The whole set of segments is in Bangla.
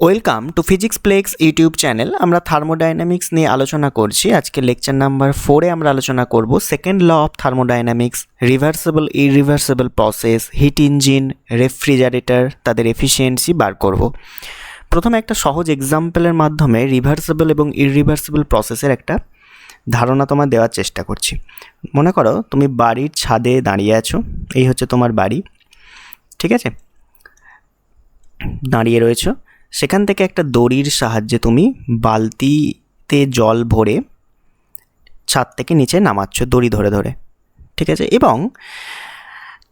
Welcome to physics plex YouTube channel. আমরা থার্মোডাইনামিক্স নিয়ে আলোচনা করছি। আজকে লেকচার নাম্বার 4-এ আমরা আলোচনা করব second law of thermodynamics, reversible irreversible process, heat engine, refrigerator, তাদের এফিসিয়েন্সি বার করব। প্রথমে একটা সহজ এক্সাম্পলের মাধ্যমে রিভার্সিবল এবং ইরিভার্সিবল প্রসেসের একটা ধারণা তোমার দেওয়ার চেষ্টা করছি। মনে করো তুমি বাড়ির ছাদে দাঁড়িয়ে আছো, এই হচ্ছে তোমার বাড়ি, ঠিক আছে? দাঁড়িয়ে রয়েছো, সেখান থেকে একটা দড়ির সাহায্যে তুমি বালতিতে জল ভরে ছাদ থেকে নিচে নামাচ্ছ দড়ি ধরে ধরে, ঠিক আছে? এবং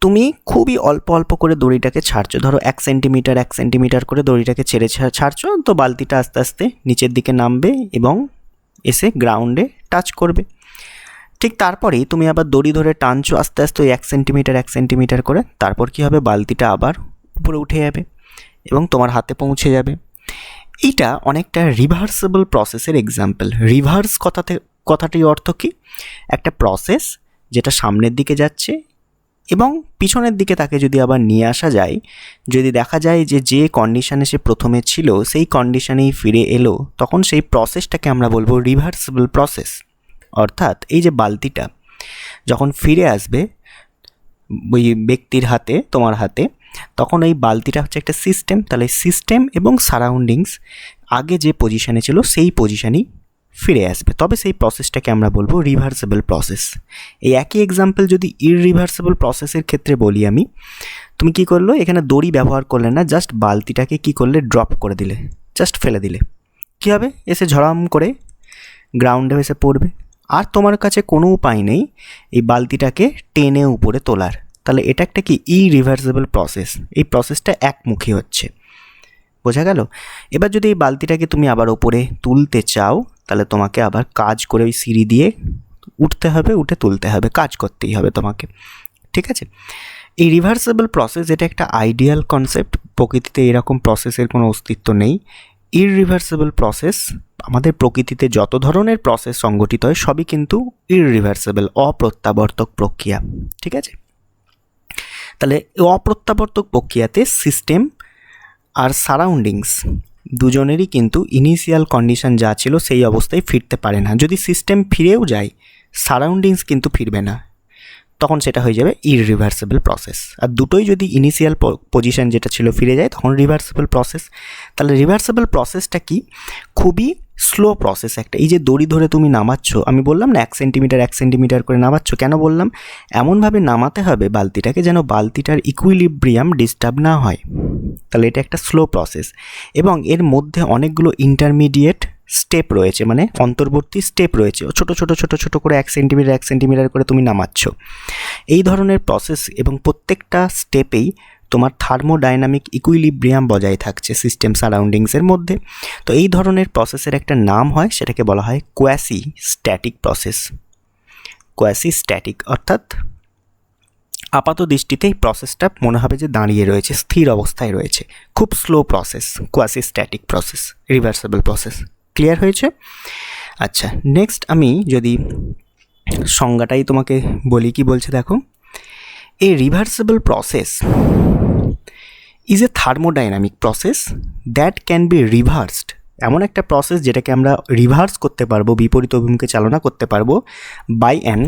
তুমি খুবই অল্প অল্প করে দড়িটাকে ছাড়ছো, ধরো 1 সেন্টিমিটার করে দড়িটাকে ছেড়ে ছাড়ছো, তো বালতিটা আস্তে আস্তে নিচের দিকে নামবে এবং এসে গ্রাউন্ডে টাচ করবে। ঠিক তারপরেই তুমি আবার দড়ি ধরে টানছো আস্তে আস্তে ওই 1 সেন্টিমিটার করে, তারপর কি হবে, বালতিটা আবার উপরে উঠে যাবে এবং তোমার হাতে পৌঁছে যাবে। এইটা অনেকটা রিভার্সিবল প্রসেসের এক্সাম্পল। রিভার্স কথাটির অর্থ কি? একটা প্রসেস যেটা সামনের দিকে যাচ্ছে এবং পিছনের দিকে তাকে যদি আবার নিয়ে আসা যায়, যদি দেখা যায় যে যে কন্ডিশনে সে প্রথমে ছিল সেই কন্ডিশনেই ফিরে এলো, তখন সেই প্রসেসটাকে আমরা বলবো রিভার্সিবল প্রসেস। অর্থাৎ এই যে বালতিটা যখন ফিরে আসবে ওই ব্যক্তির হাতে, তোমার হাতে, তখন এই বালতিটা হচ্ছে একটা সিস্টেম। তাহলে সিস্টেম এবং সারাউন্ডিংস আগে যে পজিশানে ছিল সেই পজিশানেই ফিরে আসবে, তবে সেই প্রসেসটাকে আমরা বলবো রিভার্সিবল প্রসেস। এই একই এক্সাম্পল যদি ইররিভার্সিবল প্রসেসের ক্ষেত্রে বলি আমি, তুমি কি করলো, এখানে দড়ি ব্যবহার করলে না, জাস্ট বালতিটাকে কি করলে, ড্রপ করে দিলে, জাস্ট ফেলে দিলে, কী হবে, এসে ঝড়াম করে গ্রাউন্ডে এসে পড়বে। আর তোমার কাছে কোনো উপায় নেই এই বালতিটাকে টেনে উপরে তোলার। তাহলে এটা একটা কি ইরিভার্সিবল প্রসেস। এই প্রসেসটা একমুখী হচ্ছে, বোঝা গেল? এবার যদি এই বালতিটাকে তুমি আবার ওপরে তুলতে চাও, তাহলে তোমাকে আবার কাজ করে ওই সিঁড়ি দিয়ে উঠতে হবে, উঠে তুলতে হবে, কাজ করতেই হবে তোমাকে, ঠিক আছে? এই রিভার্সিবল প্রসেস এটা একটা আইডিয়াল কনসেপ্ট। প্রকৃতিতে এরকম প্রসেসের কোনো অস্তিত্ব নেই। ইররিভার্সিবল প্রসেস, আমাদের প্রকৃতিতে যত ধরনের প্রসেস সংগঠিত হয় সবই কিন্তু ইররিভার্সিবল, অপ্রত্যাবর্তক প্রক্রিয়া, ঠিক আছে? তাহলে অপ্রত্যাবর্তক প্রক্রিয়াতে সিস্টেম আর সারাউন্ডিংস দুজনেরই কিন্তু ইনিশিয়াল কন্ডিশন যা ছিল সেই অবস্থায় ফিরতে পারে না। যদি সিস্টেম ফিরেও যায়, সারাউন্ডিংস কিন্তু ফিরবে না, তখন সেটা হয়ে যাবে ইররিভার্সিবল প্রসেস। আর দুটোই যদি ইনিশিয়াল পজিশন যেটা ছিল ফিরে যায়, তখন রিভার্সিবল প্রসেস। তাহলে রিভার্সিবল প্রসেসটা কি? খুবই স্লো প্রসেস একটা। এই যে দড়ি ধরে তুমি নামাচ্ছ, আমি বললাম না 1 সেন্টিমিটার করে নামাচ্ছ, কেন বললাম? এমনভাবে নামাতে হবে বালতিটাকে যেন বালতিটার ইকুইলিব্রিয়াম ডিস্টার্ব না হয়। তাহলে এটা একটা স্লো প্রসেস এবং এর মধ্যে অনেকগুলো ইন্টারমিডিয়েট স্টেপ রয়েছে, মানে অন্তর্বর্তী স্টেপ রয়েছে, ছোট করে 1 সেন্টিমিটার করে তুমি নামাচ্ছ। এই ধরনের প্রসেস এবং প্রত্যেকটা স্টেপেই তোমার থার্মোডাইনামিক ইকুইলিব্রিয়াম বজায় থাকছে সিস্টেম সারাউন্ডিংসের মধ্যে। তো এই ধরনের প্রসেসের একটা নাম হয়, সেটাকে বলা হয় quasi static process. Quasi static অর্থাৎ আপাত দৃষ্টিতে এই প্রসেসটা মনে হবে যে দাঁড়িয়ে রয়েছে, স্থির অবস্থায় রয়েছে, খুব slow process, quasi static process, reversible process. Clear হয়েছে? আচ্ছা, নেক্সট আমি যদি সংজ্ঞাটাই তোমাকে বলি, কি বলছে দেখো, a reversible process is a thermodynamic process that can be reversed. এমন একটা প্রসেস যেটাকে আমরা রিভার্স করতে পারবো, বিপরীত অভিমুখে চালনা করতে পারবো, বাই অ্যান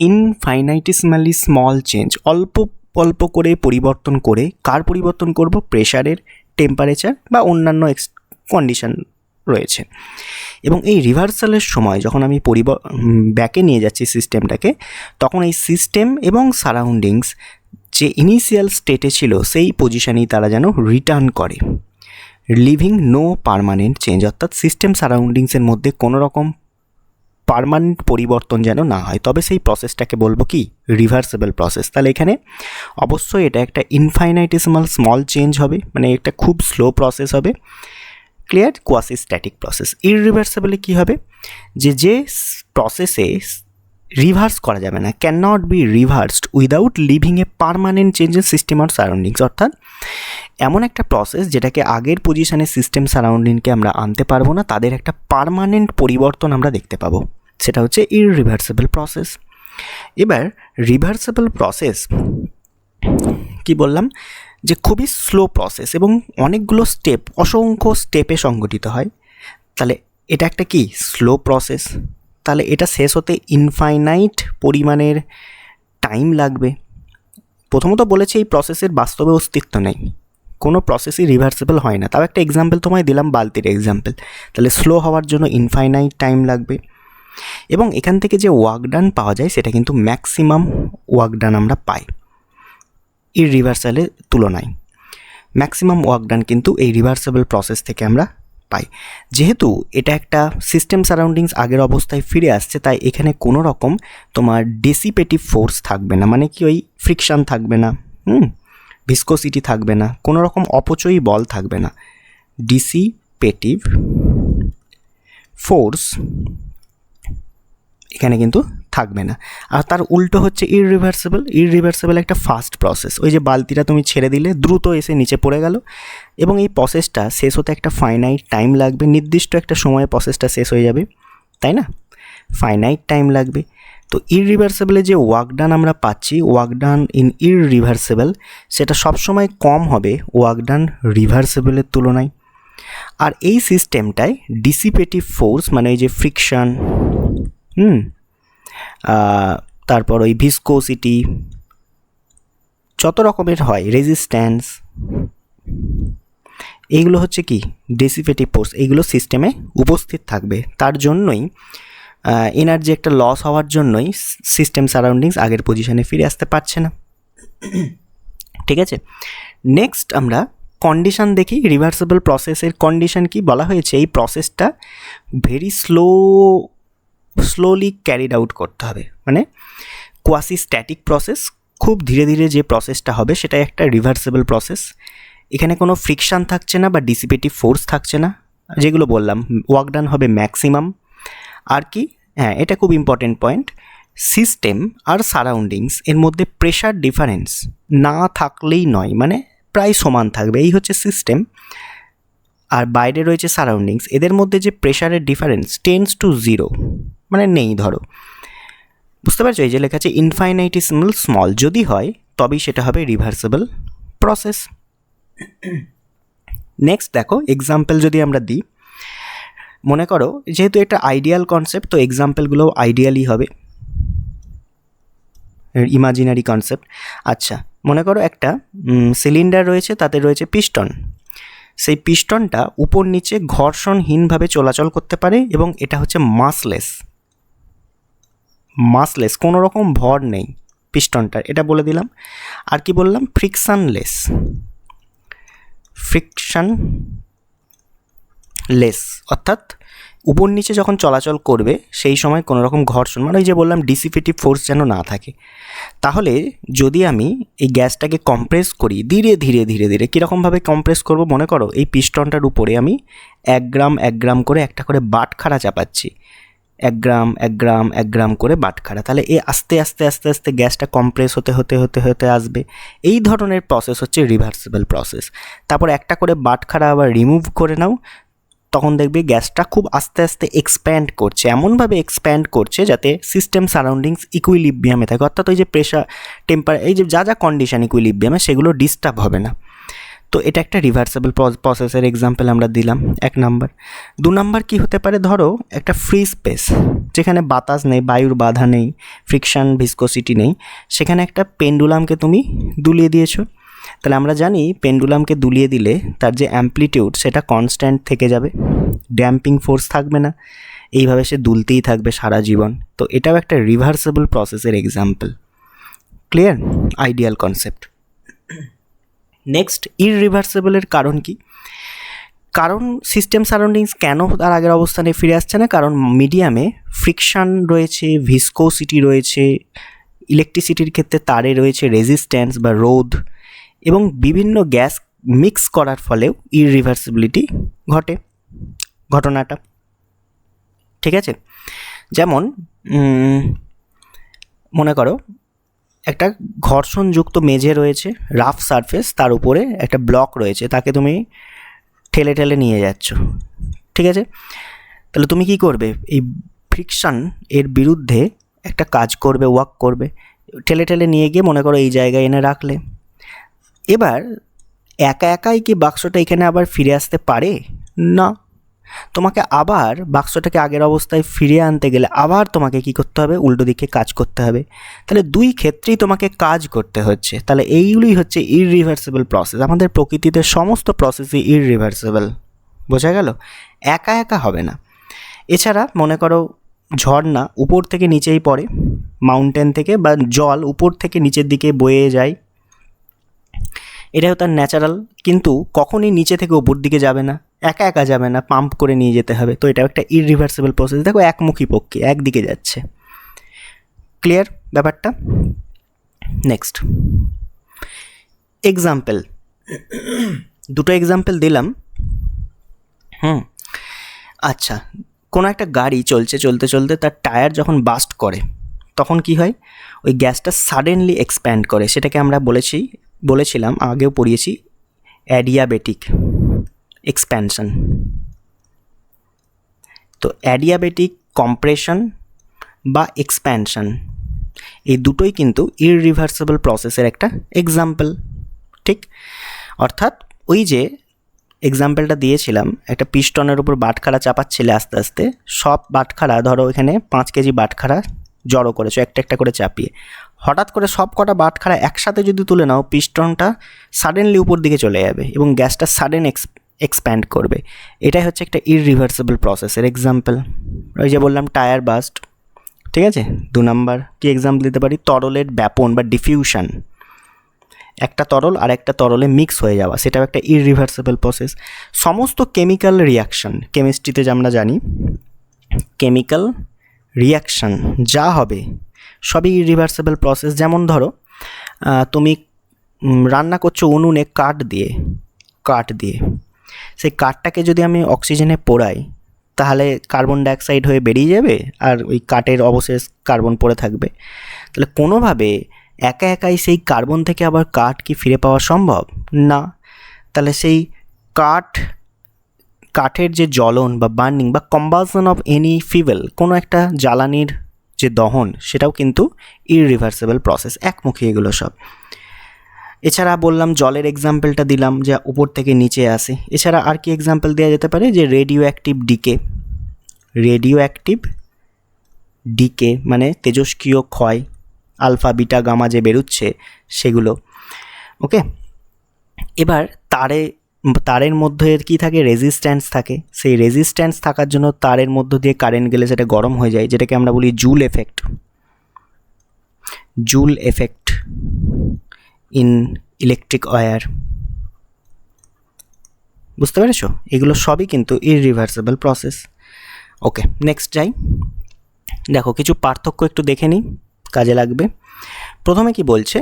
ইনফাইনাইটিসিমালি স্মল চেঞ্জ, অল্প অল্প করে পরিবর্তন করে। কার পরিবর্তন করব? প্রেশারের, টেম্পারেচার বা অন্যান্য কন্ডিশন রয়েছে। এবং এই রিভার্সালের সময় যখন আমি ব্যাকে নিয়ে যাচ্ছি সিস্টেমটাকে, তখন এই সিস্টেম এবং সারাউন্ডিংস যে ইনিশিয়াল স্টেটে ছিল সেই পজিশনেই তারা যেন রিটার্ন করে, লিভিং নো পার্মানেন্ট চেঞ্জ। অর্থাৎ সিস্টেম সারাউন্ডিংসের মধ্যে কোনো রকম পার্মানেন্ট পরিবর্তন যেন না হয়, তবে সেই প্রসেসটাকে বলবো কি রিভার্সিবল প্রসেস। তাহলে এখানে অবশ্যই এটা একটা ইনফাইনাইটিসিমাল স্মল চেঞ্জ হবে, মানে একটা খুব স্লো প্রসেস হবে। ক্লিয়ার? Quasi static process. ইররিভার্সিবলে কী হবে, যে প্রসেসে রিভার্স করা যাবে না, can not be reversed without leaving a permanent change in system আর সারাউন্ডিংস। অর্থাৎ এমন একটা প্রসেস যেটাকে আগের পজিশনে সিস্টেম সারাউন্ডিংকে আমরা আনতে পারবো না, তাদের একটা পার্মানেন্ট পরিবর্তন আমরা দেখতে পাবো, সেটা হচ্ছে ইররিভার্সিবল প্রসেস। এবার রিভার্সিবল প্রসেস কি বললাম, যে খুবই স্লো প্রসেস এবং অনেকগুলো স্টেপ, অসংখ্য স্টেপে সংগঠিত হয়, তাহলে এটা একটা কি স্লো প্রসেস। তাহলে এটা শেষ হতে ইনফাইনাইট পরিমাণের টাইম লাগবে। প্রথমত বলেছি এই প্রসেসের বাস্তবে অস্তিত্ব নেই, কোনো প্রসেসই রিভার্সেবল হয় না। তাও একটা এক্সাম্পল তোমায় দিলাম, বালতির এক্সাম্পল। তাহলে স্লো হওয়ার জন্য ইনফাইনাইট টাইম লাগবে এবং এখান থেকে যে ওয়ার্ক ডান পাওয়া যায় সেটা কিন্তু ম্যাক্সিমাম ওয়ার্ক ডান আমরা পাই ইররিভার্সালের তুলনায়। ম্যাক্সিমাম ওয়ার্ক ডান কিন্তু এই রিভার্সেবল প্রসেস থেকে আমরা পাই। যেহেতু এটা একটা সিস্টেম সারাউন্ডিংস আগের অবস্থায় ফিরে আসছে, তাই এখানে কোনো রকম তোমার ডিসিপেটিভ ফোর্স থাকবে না, মানে কি ওই ফ্রিকশান থাকবে না, ভিসকোসিটি থাকবে না, কোনো রকম অপচয়ী বল থাকবে না। ডিসিপেটিভ ফোর্স এখানে কিন্তু থাকবে না। আর তার উল্টো হচ্ছে ইররিভার্সেবল একটা ফাস্ট প্রসেস। ওই যে বালতিটা তুমি ছেড়ে দিলে দ্রুত এসে নিচে পড়ে গেল, এবং এই প্রসেসটা শেষ হতে একটা ফাইনাইট টাইম লাগবে, নির্দিষ্ট একটা সময়ে প্রসেসটা শেষ হয়ে যাবে, তাই না? ফাইনাইট টাইম লাগবে। তো ইররিভার্সেবলে যে ওয়ার্ক ডান আমরা পাচ্ছি, ওয়ার্ক ডান ইন ইররিভার্সেবল, সেটা সবসময় কম হবে ওয়ার্ক ডান রিভার্সেবলের তুলনায়। আর এই সিস্টেমটায় ডিসিপেটিভ ফোর্স, মানে এই যে ফ্রিকশন, তারপর ওই ভিসকোসিটি, যত রকমের হয়, রেজিস্ট্যান্স, এইগুলো হচ্ছে কি ডিসিপেটিভ ফোর্স, এইগুলো সিস্টেমে উপস্থিত থাকবে। তার জন্যই এনার্জি একটা লস হওয়ার জন্যই সিস্টেম সারাউন্ডিংস আগের পজিশনে ফিরে আসতে পারছে না। ঠিক আছে, নেক্সট আমরা কন্ডিশন দেখি। রিভার্সেবল প্রসেসের কন্ডিশন কি বলা হয়েছে? এই প্রসেসটা ভেরি স্লোলি ক্যারিড আউট করতে হবে, মানে কোয়াসি স্ট্যাটিক প্রসেস, খুব ধীরে ধীরে যে প্রসেসটা হবে সেটাই একটা রিভার্সেবল প্রসেস। এখানে কোনো ফ্রিকশান থাকছে না বা ডিসিপেটিভ ফোর্স থাকছে না, যেগুলো বললাম। ওয়ার্ক ডান হবে ম্যাক্সিমাম। আর কি, হ্যাঁ, এটা খুব ইম্পর্টেন্ট পয়েন্ট, সিস্টেম আর সারাউন্ডিংস এর মধ্যে প্রেশার ডিফারেন্স না থাকলেই নয়, মানে প্রায় সমান থাকবে। এই হচ্ছে সিস্টেম, আর বাইরে রয়েছে সারাউন্ডিংস, এদের মধ্যে যে প্রেশারের ডিফারেন্স টেন্স টু 0, মানে নেই। ধরো, বুঝতে পারছো, এই যে লেখা আছে ইনফাইনাইটিসিমাল স্মল, যদি হয় তবেই সেটা হবে রিভার্সেবল প্রসেস। নেক্সট দেখো, এক্সাম্পল যদি আমরা দিই, মনে করো যেহেতু এটা আইডিয়াল কনসেপ্ট, তো এক্সাম্পলগুলো আইডিয়ালই হবে, ইমাজিনারি কনসেপ্ট। আচ্ছা, মনে করো একটা সিলিন্ডার রয়েছে, তাতে রয়েছে পিস্টন। সেই পিস্টনটা উপর নিচে ঘর্ষণহীনভাবে চলাচল করতে পারে এবং এটা হচ্ছে মাসলেস, কোনো রকম ভর নেই পিস্টনটার, এটা বলে দিলাম। আর কি বললাম? ফ্রিকশনলেস, অর্থাৎ উপর নিচে যখন চলাচল করবে সেই সময় কোনো রকম ঘর্ষণ, মানে ওই যে বললাম ডিসিপেটিভ ফোর্স যেন না থাকে। তাহলে যদি আমি এই গ্যাসটাকে কম্প্রেস করি ধীরে ধীরে ধীরে ধীরে, কীরকমভাবে কম্প্রেস করব? মনে করো এই পিস্টনটার উপরে আমি 1 গ্রাম করে একটা করে বাটখারা চাপাচ্ছি, 1 গ্রাম করে বাটখারা। তাহলে এই আস্তে আস্তে আস্তে আস্তে গ্যাসটা কম্প্রেস হতে আসবে। এই ধরনের প্রসেস হচ্ছে রিভার্সেবল প্রসেস। তারপর একটা করে বাটখারা আবার রিমুভ করে নাও, তখন দেখবে গ্যাসটা খুব আস্তে আস্তে এক্সপ্যান্ড করছে, এমনভাবে এক্সপ্যান্ড করছে যাতে সিস্টেম সারাউন্ডিংস ইকুইলিব্রিয়ামে থাকে, অর্থাৎ ওই যে প্রেশার, এই যে যা কন্ডিশন ইকুইলিব্রিয়ামে, সেগুলো ডিস্টার্ব হবে না। তো এটা একটা রিভার্সেবল প্রসেসের এক্সাম্পল আমরা দিলাম, 1 নাম্বার। 2 নাম্বার কী হতে পারে? ধরো একটা ফ্রি স্পেস, যেখানে বাতাস নেই, বায়ুর বাধা নেই, ফ্রিকশান, ভিসকোসিটি নেই, সেখানে একটা পেন্ডুলামকে তুমি দুলিয়ে দিয়েছো। তাহলে আমরা জানি পেন্ডুলামকে দুলিয়ে দিলে তার যে অ্যাম্প্লিটিউড সেটা কনস্ট্যান্ট থেকে যাবে, ড্যাম্পিং ফোর্স থাকবে না, এইভাবে সে দুলতেই থাকবে সারা জীবন। তো এটাও একটা রিভার্সেবল প্রসেসের example. Clear? Ideal concept. Next, ইররিভার্সেবলের কারণ কি? কারণ সিস্টেম সারাউন্ডিংস কেন তার আগের অবস্থানে ফিরে আসছে না? কারণ মিডিয়ামে ফ্রিকশান রয়েছে, ভিসকোসিটি রয়েছে, ইলেকট্রিসিটির ক্ষেত্রে তারে রয়েছে রেজিস্ট্যান্স বা রোধ, এবং বিভিন্ন গ্যাস মিক্স করার ফলেও ইররিভার্সিবিলিটি ঘটনাটা। ঠিক আছে, যেমন মনে করো একটা ঘর্ষণযুক্ত মেঝে রয়েছে, রাফ সারফেস, তার উপরে একটা ব্লক রয়েছে, তাকে তুমি ঠেলে ঠেলে নিয়ে যাচ্ছ। ঠিক আছে, তাহলে তুমি কি করবে? এই ফ্রিকশন এর বিরুদ্ধে একটা কাজ করবে, ওয়ার্ক করবে, ঠেলে ঠেলে নিয়ে গিয়ে মনে করো এই জায়গায় এনে রাখলে। এবার একা একাই কি বাক্সটা এখানে আবার ফিরে আসতে পারে? না, তোমাকে আবার বাক্সটাকে আগের অবস্থায় ফিরিয়ে আনতে গেলে আবার তোমাকে কি করতে হবে? উল্টো দিকে কাজ করতে হবে। তাহলে দুই ক্ষেত্রেই তোমাকে কাজ করতে হচ্ছে। তাহলে এইগুলোই হচ্ছে ইররিভার্সিবল প্রসেস। আমাদের প্রকৃতিতে সমস্ত প্রসেসই ইররিভার্সিবল। বোঝা গেল? একা একা হবে না। এছাড়া মনে করো ঝর্ণা উপর থেকে নিচেই পড়ে, মাউন্টেন থেকে, বা জল উপর থেকে নিচের দিকে বয়ে যায়, এটাও তার ন্যাচারাল, কিন্তু কখনই নিচে থেকে উপর দিকে যাবে না, একা একা যাবে না, পাম্প করে নিয়ে যেতে হবে। তো এটাও একটা ইররিভার্সিবল প্রসেস। দেখো একমুখী পক্ষে, একদিকে যাচ্ছে। ক্লিয়ার ব্যাপারটা? নেক্সট এক্সাম্পল, দুটো এক্সাম্পল দিলাম। আচ্ছা, কোনো একটা গাড়ি চলতে চলতে তার টায়ার যখন বাস্ট করে তখন কি হয়? ওই গ্যাসটা সাডেনলি এক্সপ্যান্ড করে। সেটাকে আমরা বলেছিলাম, আগেও পড়িয়েছি, অ্যাডিয়াবেটিক এক্সপ্যানশন। তো অ্যাডিয়াবেটিক কম্প্রেশন বা এক্সপ্যানশন, এই দুটোই কিন্তু ইররিভার্সিবল প্রসেসের একটা এক্সাম্পল। ঠিক, অর্থাৎ ওই যে এক্সাম্পলটা দিয়েছিলাম, একটা পিস্টনের উপর বাটখারা চাপাচ্ছিলে আস্তে আস্তে, সব বাটখারা, ধরো এখানে 5 কেজি বাটখারা জড়ো করেছো একটা একটা করে চাপিয়ে, হঠাৎ করে সব কটা বাটখারা একসাথে যদি তুলে নাও, পিস্টনটা সাডেনলি উপর দিকে চলে যাবে এবং গ্যাসটা সাডেন এক্সপ্যান্ড করবে। এটাই হচ্ছে একটা ইররিভার্সিবল প্রসেসের এক্সাম্পল। ওই যে বললাম টায়ার বাস্ট। ঠিক আছে, 2 নাম্বার কি এক্সাম্পল দিতে পারি? তরলের ব্যাপন বা ডিফিউশন, একটা তরল আর একটা তরলে মিক্স হয়ে যাওয়া, সেটাও একটা ইররিভার্সিবল প্রসেস। সমস্ত কেমিক্যাল রিয়াকশন, কেমিস্ট্রিতে যা আমরা জানি, কেমিক্যাল রিয়াকশন যা হবে সবই ইররিভার্সিবল প্রসেস। যেমন ধরো তুমি রান্না করছো উনুনে কাঠ দিয়ে, সেই কাঠটাকে যদি আমি অক্সিজেনে পোড়াই তাহলে কার্বন ডাইঅক্সাইড হয়ে বেরিয়ে যাবে আর ওই কাঠের অবশেষ কার্বন পড়ে থাকবে। তাহলে কোনোভাবে একা একাই সেই কার্বন থেকে আবার কাঠ কি ফিরে পাওয়া সম্ভব? না। তাহলে সেই কাঠের যে জ্বলন বা বার্নিং বা কম্বাসন অফ এনি ফিউয়েল, কোনো একটা জ্বালানির যে দহন, সেটাও কিন্তু ইররিভার্সিবল প্রসেস, একমুখী এগুলো সব। এছাড়া বললাম জলের এক্সাম্পলটা দিলাম, যা উপর থেকে নিচে আসে। এছাড়া আর কি এক্সাম্পল দেওয়া যেতে পারে? যে রেডিও অ্যাক্টিভ মানে তেজস্ক্রিয় ক্ষয়, আলফা বিটা গামা যে বেরোচ্ছে সেগুলো। ওকে, এবার তারের মধ্যে কি থাকে? রেজিস্ট্যান্স থাকে। সেই রেজিস্ট্যান্স থাকার জন্য তারের মধ্য দিয়ে কারেন্ট গেলে সেটা গরম হয়ে যায়, যেটাকে আমরা বলি Joule effect in electric wire. বুঝতে পেরেছো? এগুলো সবই কিন্তু ইররিভার্সিবল প্রসেস। ওকে, নেক্সট যাই। দেখো কিছু পার্থক্য একটু দেখে নিই, কাজে লাগবে। প্রথমে কি বলছে?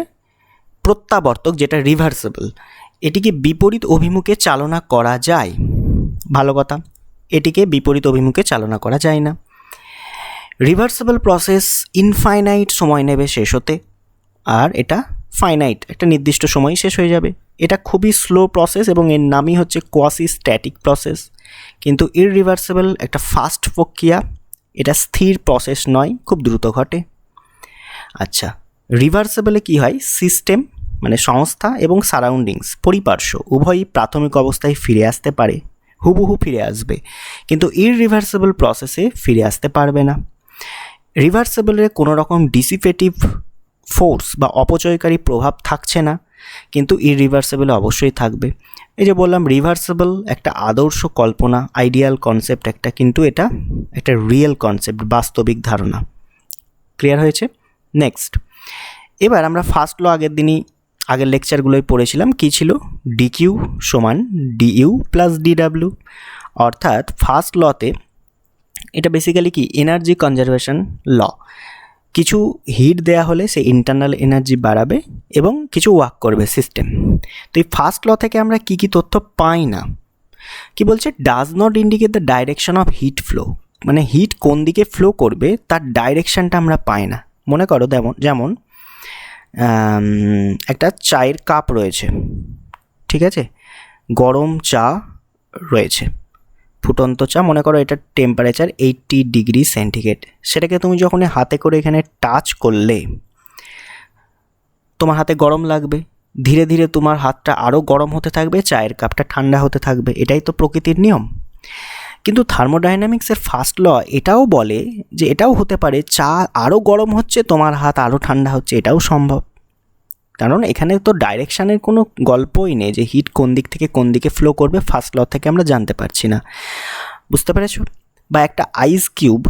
প্রত্যাবর্তক যেটা রিভার্সিবল, এটিকে বিপরীত অভিমুখে চালনা করা যায়। ভালো কথা, এটিকে বিপরীত অভিমুখে চালনা করা যায় না। রিভার্সিবল প্রসেস ইনফাইনাইট সময় নেবে শেষ হতে, আর এটা ফাইনাইট, একটা নির্দিষ্ট সময় শেষ হয়ে যাবে। এটা খুবই স্লো প্রসেস এবং এর নামই হচ্ছে কোয়াসি স্ট্যাটিক প্রসেস। কিন্তু ইররিভার্সিবল একটা ফাস্ট প্রক্রিয়া, এটা স্থির প্রসেস নয়, খুব দ্রুত ঘটে। আচ্ছা, রিভার্সিবলে কি হয়? সিস্টেম মানে সংস্থা এবং সারাউন্ডিংস, পরিপার্শ্ব, উভয়ই প্রাথমিক অবস্থায় ফিরে আসতে পারে, হুবহু ফিরে আসবে, কিন্তু ইররিভার্সিবল প্রসেসে ফিরে আসতে পারবে না। রিভার্সিবলের কোনো রকম ডিসিপেটিভ ফোর্স বা অপচয়কারী প্রভাব থাকছে না, কিন্তু ইররিভার্সিবলে অবশ্যই থাকবে। এই যে বললাম রিভার্সিবল একটা আদর্শ কল্পনা, আইডিয়াল কনসেপ্ট একটা, কিন্তু এটা একটা রিয়েল কনসেপ্ট, বাস্তবিক ধারণা। ক্লিয়ার হয়েছে? নেক্সট, এবার আমরা ফার্স্ট ল আগের লেকচারগুলোই পড়েছিলাম। কি ছিল? ডিকিউ সমান ডিইউ প্লাস ডিডাব্লিউ। অর্থাৎ ফার্স্ট লতে এটা বেসিক্যালি কি? এনার্জি কনজারভেশন ল। কিছু হিট দেয়া হলে সেই ইন্টারনাল এনার্জি বাড়াবে এবং কিছু ওয়ার্ক করবে সিস্টেম। তো এই ফার্স্ট ল থেকে আমরা কি তথ্য পাই না? কি বলছে? Does not indicate the direction of heat flow, মানে হিট কোন দিকে ফ্লো করবে তার ডাইরেকশানটা আমরা পাই না। মনে করো যেমন একটা চায়ের কাপ রয়েছে, ঠিক আছে, গরম চা রয়েছে, ফুটন্ত চা, মনে করো এটার টেম্পারেচার 80 ডিগ্রি সেন্টিগ্রেড। সেটাকে তুমি যখন হাতে করে এখানে টাচ করলে তোমার হাতে গরম লাগবে, ধীরে ধীরে তোমার হাতটা আরও গরম হতে থাকবে, চায়ের কাপটা ঠান্ডা হতে থাকবে। এটাই তো প্রকৃতির নিয়ম। কিন্তু থার্মোডাইনামিক্সের ফার্স্ট ল এটাও বলে যে এটাও হতে পারে চা আরও গরম হচ্ছে, তোমার হাত আরও ঠান্ডা হচ্ছে, এটাও সম্ভব। কারণ এখানে তো ডাইরেকশানের কোনো গল্পই নেই যে হিট কোন দিক থেকে কোন দিকে ফ্লো করবে, ফার্স্ট ল থেকে আমরা জানতে পারছি না। বুঝতে পেরেছো? বা একটা আইস কিউব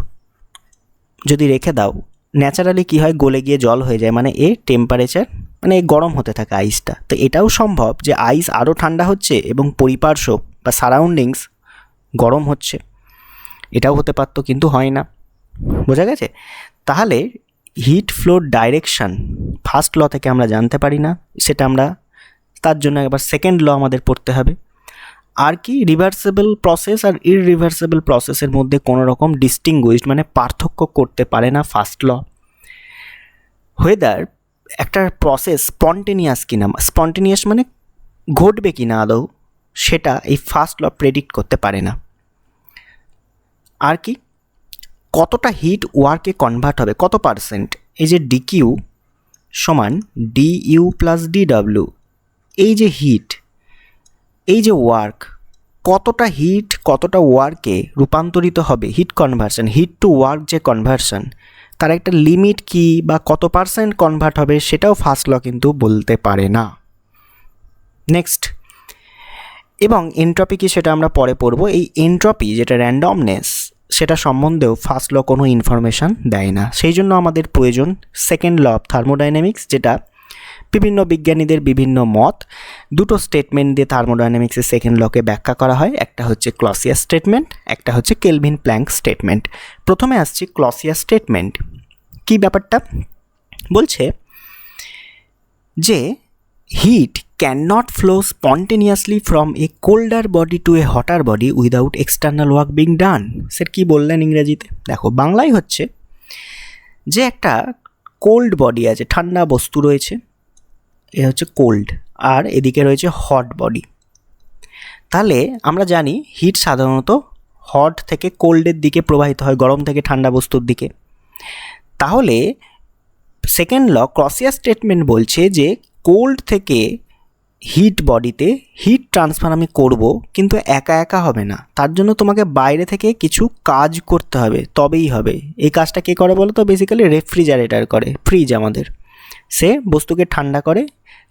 যদি রেখে দাও, ন্যাচারালি কী হয়, গলে গিয়ে জল হয়ে যায়, মানে টেম্পারেচার মানে গরম হতে থাকে আইসটা। তো এটাও সম্ভব যে আইস আরও ঠান্ডা হচ্ছে এবং পরিপার্শ্ব বা সারাউন্ডিংস গরম হচ্ছে, এটাও হতে পারতো, কিন্তু হয় না। বোঝা গেছে? তাহলে heat flow direction first law থেকে আমরা জানতে পারি না, সেটা আমরা তার জন্য একবার সেকেন্ড ল আমাদের পড়তে হবে। আর কি, রিভার্সেবল প্রসেস আর ইররিভার্সেবল প্রসেসের মধ্যে কোনো রকম ডিস্টিংগুইশড মানে পার্থক্য করতে পারে না ফার্স্ট ল। হোয়েদার একটা প্রসেস স্পন্টেনিয়াস কিনা, স্পন্টেনিয়াস মানে ঘটবে কিনা আদৌ, সেটা এই ফার্স্ট ল প্রেডিক্ট করতে পারে না। আর কি, কতটা হিট ওয়ার্কে কনভার্ট হবে, কত পার্সেন্ট, এই যে ডিকিউ সমান ডিইউ প্লাস ডিডব্লিউ, এই যে হিট, এই যে ওয়ার্ক, কতটা হিট কতটা ওয়ার্কে রূপান্তরিত হবে, heat conversion, heat to work যে কনভার্সন, তার একটা লিমিট কি বা কত পার্সেন্ট কনভার্ট হবে, সেটাও ফার্স্ট ল কিন্তু বলতে পারে না। নেক্সট, এবং এনট্রপি কি সেটা আমরা পরে পড়ব। এই এনট্রপি যেটা র্যান্ডমনেস, সেটা সম্বন্ধেও ফার্স্ট ল কোনো ইনফরমেশান দেয় না। সেই জন্য আমাদের প্রয়োজন সেকেন্ড ল অফ থার্মোডাইনামিক্স, যেটা বিভিন্ন বিজ্ঞানীদের বিভিন্ন মত, দুটো স্টেটমেন্ট দিয়ে থার্মোডাইনামিক্সের সেকেন্ড লকে ব্যাখ্যা করা হয়। একটা হচ্ছে ক্লসিয়াস স্টেটমেন্ট, একটা হচ্ছে কেলভিন প্ল্যাঙ্ক স্টেটমেন্ট। প্রথমে আসছি ক্লসিয়াস স্টেটমেন্ট। কি ব্যাপারটা বলছে যে hit cannot flow spontaneously from a colder body to a hotter body without external work being done. Sir কি বললেন ইংরেজিতে? দেখো, বাংলায় হচ্ছে যে একটা কোল্ড বডি আছে, ঠান্ডা বস্তু রয়েছে, এ হচ্ছে কোল্ড, আর এদিকে রয়েছে হট বডি। তাহলে আমরা জানি হিট সাধারণত হট থেকে কোল্ডের দিকে প্রবাহিত হয়, গরম থেকে ঠান্ডা বস্তুর দিকে। তাহলে সেকেন্ড ল ক্লসিয়াস স্টেটমেন্ট বলছে যে কোল্ড থেকে হিট বডিতে হিট ট্রান্সফার আমি করব, কিন্তু একা একা হবে না, তার জন্য তোমাকে বাইরে থেকে কিছু কাজ করতে হবে, তবেই হবে। এই কাজটা কে করে বলো তো? বেসিক্যালি রেফ্রিজারেটর করে, ফ্রিজ আমাদের। সে বস্তুকে ঠান্ডা করে,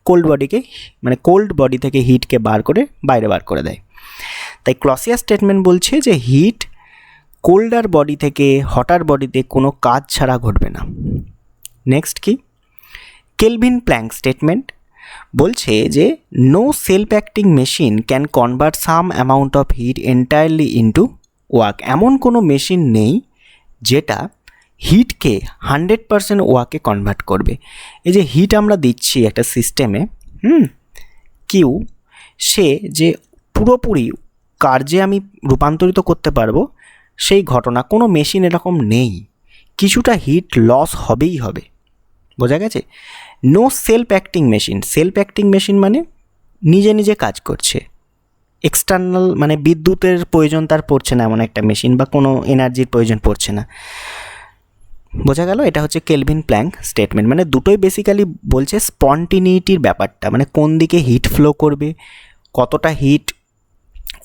কোল্ড বডিকে মানে কোল্ড বডি থেকে হিটকে বাইরে বার করে দেয়। তাই ক্লসিয়াস স্টেটমেন্ট বলছে যে হিট কোল্ডার বডি থেকে হটার বডিতে কোনো কাজ ছাড়া ঘটবে না। নেক্সট কি, কেলভিন প্ল্যাঙ্ক স্টেটমেন্ট বলছে যে no self acting machine can convert some amount of heat entirely into work. এমন কোনো মেশিন নেই যেটা হিটকে 100% ওয়ার্কে কনভার্ট করবে। এই যে হিট আমরা দিচ্ছি একটা সিস্টেমে, কিউ, সে যে পুরোপুরি কার্যে আমি রূপান্তরিত করতে পারবো, সেই ঘটনা কোনো মেশিন এরকম নেই। কিছুটা হিট লস হবেই হবে। বোঝা গেছে? No self acting machine. Self acting machine মানে নিজে নিজে কাজ করছে, এক্সটার্নাল মানে বিদ্যুতের প্রয়োজন তার পড়ছে না এমন একটা মেশিন, বা কোনো এনার্জির প্রয়োজন পড়ছে না। বোঝা গেল? এটা হচ্ছে কেলভিন প্ল্যাঙ্ক স্টেটমেন্ট। মানে দুটোই বেসিক্যালি বলছে স্পন্টিনিটির ব্যাপারটা, মানে কোন দিকে হিট ফ্লো করবে, কতটা হিট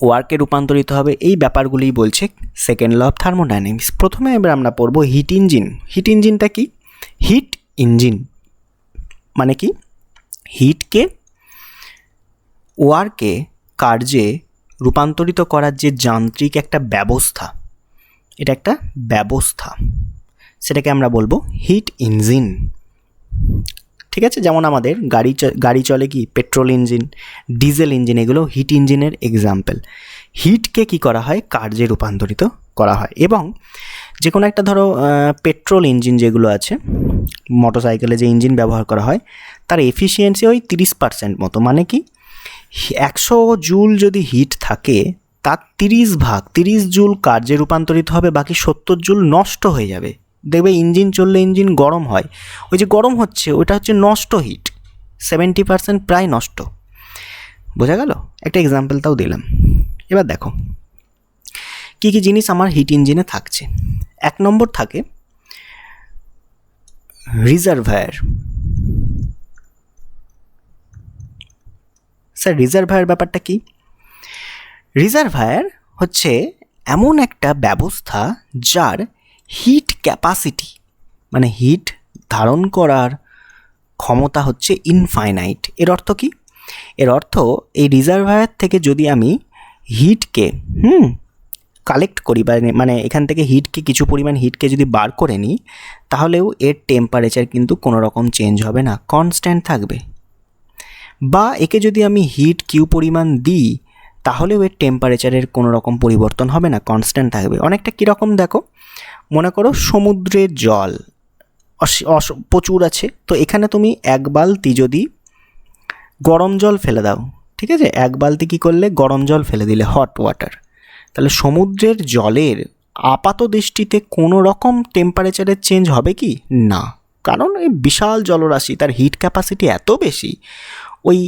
ওয়ার্কে রূপান্তরিত হবে, এই ব্যাপারগুলিই বলছে সেকেন্ড ল অফ থার্মোডাইনামিক্স। প্রথমে এবার আমরা পড়বো হিট ইঞ্জিন। হিট ইঞ্জিনটা কি? হিট ইঞ্জিন মানে কি? হিটকে ওয়ার্কে কার্যে রূপান্তরিত করার যে যান্ত্রিক একটা ব্যবস্থা, এটা একটা ব্যবস্থা, সেটাকে আমরা বলবো হিট ইঞ্জিন। ঠিক আছে? যেমন আমাদের গাড়ি চলে কি পেট্রোল ইঞ্জিন, ডিজেল ইঞ্জিন, এগুলো হিট ইঞ্জিনের এক্সাম্পল। হিটকে কি করা হয়? কার্যে রূপান্তরিত করা হয়। এবং যে কোনো একটা ধরো পেট্রোল ইঞ্জিন যেগুলো আছে, মোটরসাইকেলে যে ইঞ্জিন ব্যবহার করা হয়, তার এফিসিয়েন্সি ওই 30% মতো। মানে কি, 100 জুল যদি হিট থাকে, তার 30 জুল কার্যে রূপান্তরিত হবে, বাকি 70 জুল নষ্ট হয়ে যাবে। দেখবে ইঞ্জিন চললে ইঞ্জিন গরম হয়, ওই যে গরম হচ্ছে ওইটা হচ্ছে নষ্ট হিট, 70% প্রায় নষ্ট। বোঝা গেল? একটা এক্সাম্পল তাও দিলাম। এবার দেখো কী কী জিনিস আমার হিট ইঞ্জিনে থাকছে। 1 নম্বর থাকে রিজার্ভায়ার। স্যার রিজার্ভায়ার ব্যাপারটা কি? রিজার্ভায়ার হচ্ছে এমন একটা ব্যবস্থা যার হিট ক্যাপাসিটি মানে হিট ধারণ করার ক্ষমতা হচ্ছে ইনফাইনাইট। এর অর্থ কি? এর অর্থ এই রিজার্ভায়ার থেকে যদি আমি হিটকে কালেক্ট করি মানে এখান থেকে হিটকে কিছু পরিমাণ হিটকে যদি বার করে নিই, তাহলেও এর টেম্পারেচার কিন্তু কোনো রকম চেঞ্জ হবে না, কনস্ট্যান্ট থাকবে। বা একে যদি আমি হিট কিউ পরিমাণ দিই, তাহলেও এর টেম্পারেচারের কোনো রকম পরিবর্তন হবে না, কনস্ট্যান্ট থাকবে। অনেকটা কীরকম দেখো, মনে করো সমুদ্রের জল প্রচুর আছে, তো এখানে তুমি এক বালতি যদি গরম জল ফেলে দাও, ঠিক আছে, এক বালতি কী করলে গরম জল ফেলে দিলে, হট ওয়াটার, তাহলে সমুদ্রের জলের আপাত দৃষ্টিতে কোনো রকম টেম্পারেচারের চেঞ্জ হবে কি না, কারণ এই বিশাল জলরাশি, তার হিট ক্যাপাসিটি এত বেশি, ওই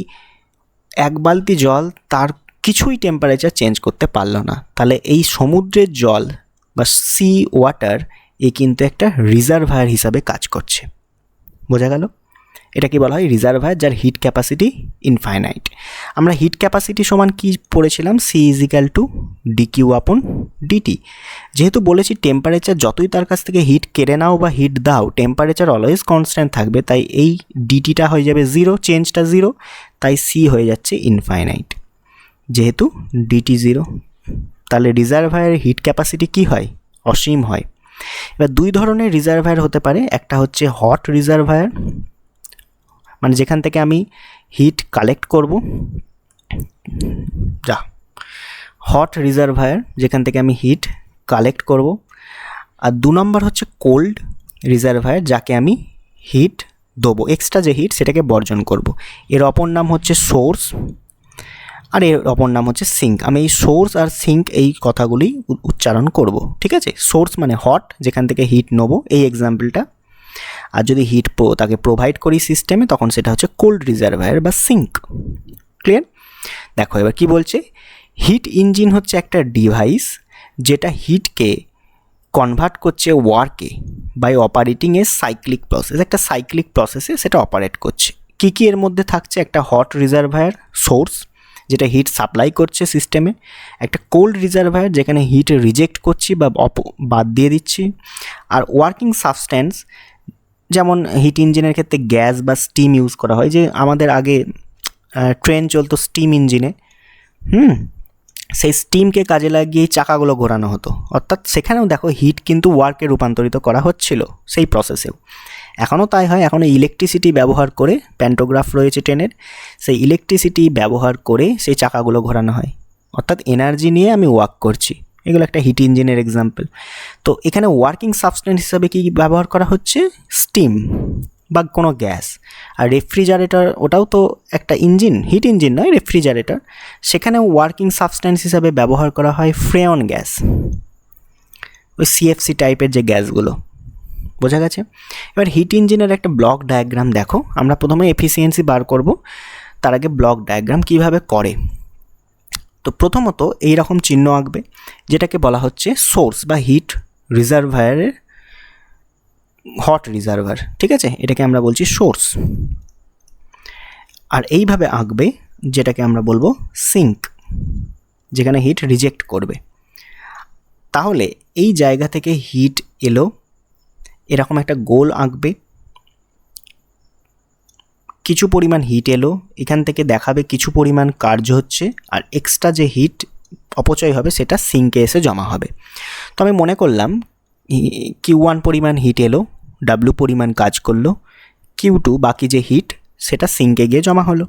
এক বালতি জল তার কিছুই টেম্পারেচার চেঞ্জ করতে পারলো না। তাহলে এই সমুদ্রের জল বা সি ওয়াটার কিন্তু একটা রিজার্ভায়ার হিসাবে কাজ করছে। বোঝা গেল? এটাকে বলা হয় রিজার্ভায়ার যার হিট ক্যাপাসিটি ইনফাইনাইট। আমরা হিট ক্যাপাসিটি সমান কি পড়েছিলাম? C is equal to d Q upon d T. যেহেতু বলেছি টেম্পারেচার যতই তার কাছ থেকে হিট কেড়ে নাও বা হিট দাও, টেম্পারেচার অলওয়েজ কনস্ট্যান্ট থাকবে, তাই এই ডিটিটা হয়ে যাবে জিরো, চেঞ্জটা জিরো, তাই সি হয়ে যাচ্ছে ইনফাইনাইট। যেহেতু ডিটি জিরো, তাহলে রিজার্ভায়ারের হিট ক্যাপাসিটি কি হয়? অসীম হয়। এবার দুই ধরনের রিজার্ভায়ার হতে পারে, একটা হচ্ছে হট রিজার্ভায়ার, মানে যেখান থেকে আমি হিট কালেক্ট করব, হট রিজার্ভায়ার যেখান থেকে আমি হিট কালেক্ট করব। আর দু নম্বর হচ্ছে কোল্ড রিজার্ভায়ার, যাকে আমি হিট দেবো, এক্সট্রা যে হিট সেটাকে বর্জন করব। এর অপর নাম হচ্ছে সোর্স, আর এর অপর নাম হচ্ছে সিঙ্ক। আমি এই সোর্স আর সিঙ্ক এই কথাগুলি উচ্চারণ করব, ঠিক আছে? সোর্স মানে হট, যেখান থেকে হিট নেবো, এই এক্সাম্পলটা। আর যদি হিট তাকে প্রোভাইড করি সিস্টেমে, তখন সেটা হচ্ছে কোল্ড রিজার্ভায়ার বা সিঙ্ক। ক্লিয়ার? দেখো এবার কি বলছে, হিট ইঞ্জিন হচ্ছে একটা ডিভাইস যেটা হিটকে কনভার্ট করছে ওয়ার্কে by operating a cyclic process. একটা সাইক্লিক প্রসেসে সেটা অপারেট করছে। কী কী এর মধ্যে থাকছে? একটা হট রিজার্ভায়ার সোর্স, যেটা হিট সাপ্লাই করছে সিস্টেমে, একটা কোল্ড রিজার্ভায়ার যেখানে হিট রিজেক্ট করছি বা বাদ দিয়ে দিচ্ছি, আর ওয়ার্কিং সাবস্ট্যান্স, যেমন হিট ইঞ্জিনের ক্ষেত্রে গ্যাস বা স্টিম ইউজ করা হয়। যে আমাদের আগে ট্রেন চলতো স্টিম ইঞ্জিনে, সেই স্টিমকে কাজে লাগিয়ে চাকাগুলো ঘোরানো হতো, অর্থাৎ সেখানেও দেখো হিট কিন্তু ওয়ার্কে রূপান্তরিত করা হচ্ছিল সেই প্রসেসেও। এখনও তাই হয়, এখনও ইলেকট্রিসিটি ব্যবহার করে, প্যান্টোগ্রাফ রয়েছে ট্রেনের, সেই ইলেকট্রিসিটি ব্যবহার করে সেই চাকাগুলো ঘোরানো হয়, অর্থাৎ এনার্জি নিয়ে আমি ওয়ার্ক করছি। এগুলো একটা হিট ইঞ্জিনের এক্সাম্পল। তো এখানে ওয়ার্কিং সাবস্টেন্স হিসাবে কি ব্যবহার করা হচ্ছে? স্টিম বা কোনো গ্যাস। আর রেফ্রিজারেটর, ওটাও তো একটা ইঞ্জিন, হিট ইঞ্জিন নয়, রেফ্রিজারেটর, সেখানেও ওয়ার্কিং সাবস্টেন্স হিসাবে ব্যবহার করা হয় ফ্রেয়ন গ্যাস, ওই সিএফসি টাইপের যে গ্যাসগুলো। বোঝা গেছে? এবার হিট ইঞ্জিনের একটা ব্লক ডায়াগ্রাম দেখো। আমরা প্রথমে এফিসিয়েন্সি বার করব, তার আগে ব্লক ডায়াগ্রাম কিভাবে করে। তো প্রথমত এই রকম চিহ্ন আঁকবে, যেটাকে বলা হচ্ছে সোর্স বা হিট রিজার্ভায়ারের, হট রিজার্ভার, ঠিক আছে, এটাকে আমরা বলছি সোর্স। আর এইভাবে আঁকবে যেটাকে আমরা বলবো সিঙ্ক, যেখানে হিট রিজেক্ট করবে। তাহলে এই জায়গা থেকে হিট এলো, এরকম একটা গোল আঁকবে, কিছু পরিমাণ হিট এলো, এখান থেকে দেখাবে কিছু পরিমাণ কার্য হচ্ছে, আর এক্সট্রা যে হিট অপচয় হবে সেটা সিঙ্কে এসে জমা হবে। তো আমি মনে করলাম Q1 পরিমাণ হিট এলো, W পরিমাণ কাজ করলো, Q2 বাকি যে হিট সেটা সিঙ্কে গিয়ে জমা হলো,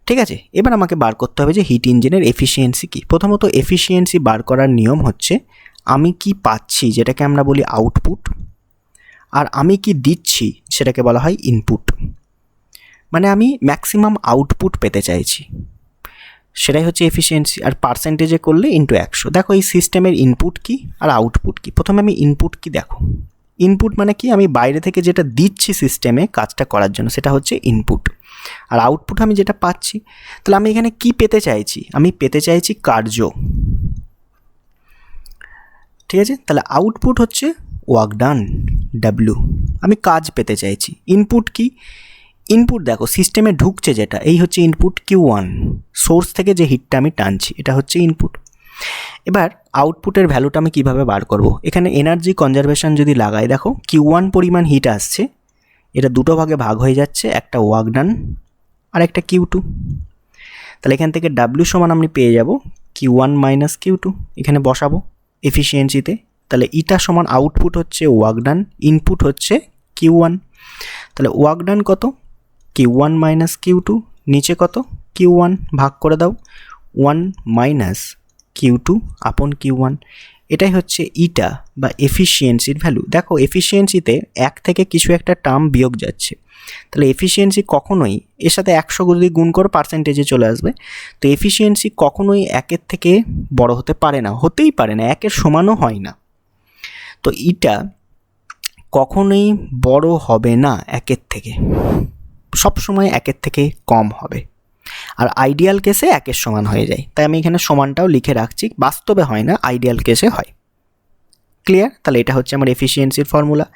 ঠিক আছে? এবার আমাকে বার করতে হবে যে হিট ইঞ্জিনের এফিসিয়েন্সি কী। প্রথমত এফিসিয়েন্সি বার করার নিয়ম হচ্ছে আমি কি পাচ্ছি, যেটাকে আমরা বলি আউটপুট, আর আমি কি দিচ্ছি সেটাকে বলা হয় ইনপুট। মানে আমি ম্যাক্সিমাম আউটপুট পেতে চাইছি, সেটাই হচ্ছে এফিসিয়েন্সি। আর পার্সেন্টেজে করলে ইন্টু 100। দেখো এই সিস্টেমের ইনপুট কি আর আউটপুট কি। প্রথমে আমি ইনপুট কি দেখো। ইনপুট মানে কি? আমি বাইরে থেকে যেটা দিচ্ছি সিস্টেমে কাজটা করার জন্য, সেটা হচ্ছে ইনপুট। আর আউটপুট আমি যেটা পাচ্ছি। তাহলে আমি এখানে কি পেতে চাইছি? আমি পেতে চাইছি কার্য, ঠিক আছে? তাহলে আউটপুট হচ্ছে ওয়ার্ক ডান, W। আমি কাজ পেতে চাইছি। ইনপুট কি? ইনপুট দেখো সিস্টেমে ঢুকছে যেটা, এই হচ্ছে ইনপুট Q1, সোর্স থেকে যে হিটটা আমি টানছি এটা হচ্ছে ইনপুট। এবার আউটপুটের ভ্যালুটা আমি কিভাবে বার করব? এখানে এনার্জি কনজারভেশন যদি লাগাই, দেখো Q1 পরিমাণ হিট আসছে, এটা দুটো ভাগে ভাগ হয়ে যাচ্ছে, একটা ওয়ার্ক ডান আর একটা Q2। তাহলে এখান থেকে W সমান আমি পেয়ে যাব Q1 মাইনাস Q2, এখানে বসাবো এফিসিয়েন্সিতে। তাহলে ইটা সমান আউটপুট হচ্ছে ওয়ার্ক ডান, ইনপুট হচ্ছে Q1। তাহলে ওয়ার্ক ডান কত? Q1 মাইনাস Q2, নিচে কত? Q1, ভাগ করে দাও 1 মাইনাস Q2 আপন Q1। এটাই হচ্ছে ইটা বা এফিসিয়েন্সির ভ্যালু। দেখো এফিসিয়েন্সিতে এক থেকে কিছু একটা টার্ম বিয়োগ যাচ্ছে, তাহলে এফিসিয়েন্সি কখনোই এর সাথে 100 যদি গুণ করো পার্সেন্টেজে চলে আসবে। তো এফিসিয়েন্সি কখনোই একের থেকে বড় হতে পারে না, হতেই পারে না, একের সমানও হয় না। তো ইটা কখনোই বড় হবে না একের থেকে, সব সময় একের থেকে কম হবে। আর আইডিয়াল কেসে একের সমান হয়ে যায়, তাই আমি এখানে সমানটাও লিখে রাখছি। বাস্তবে হয় না, আইডিয়াল কেসে হয়। ক্লিয়ার? তাহলে এটা হচ্ছে আমার এফিসিয়েন্সির ফর্মুলা।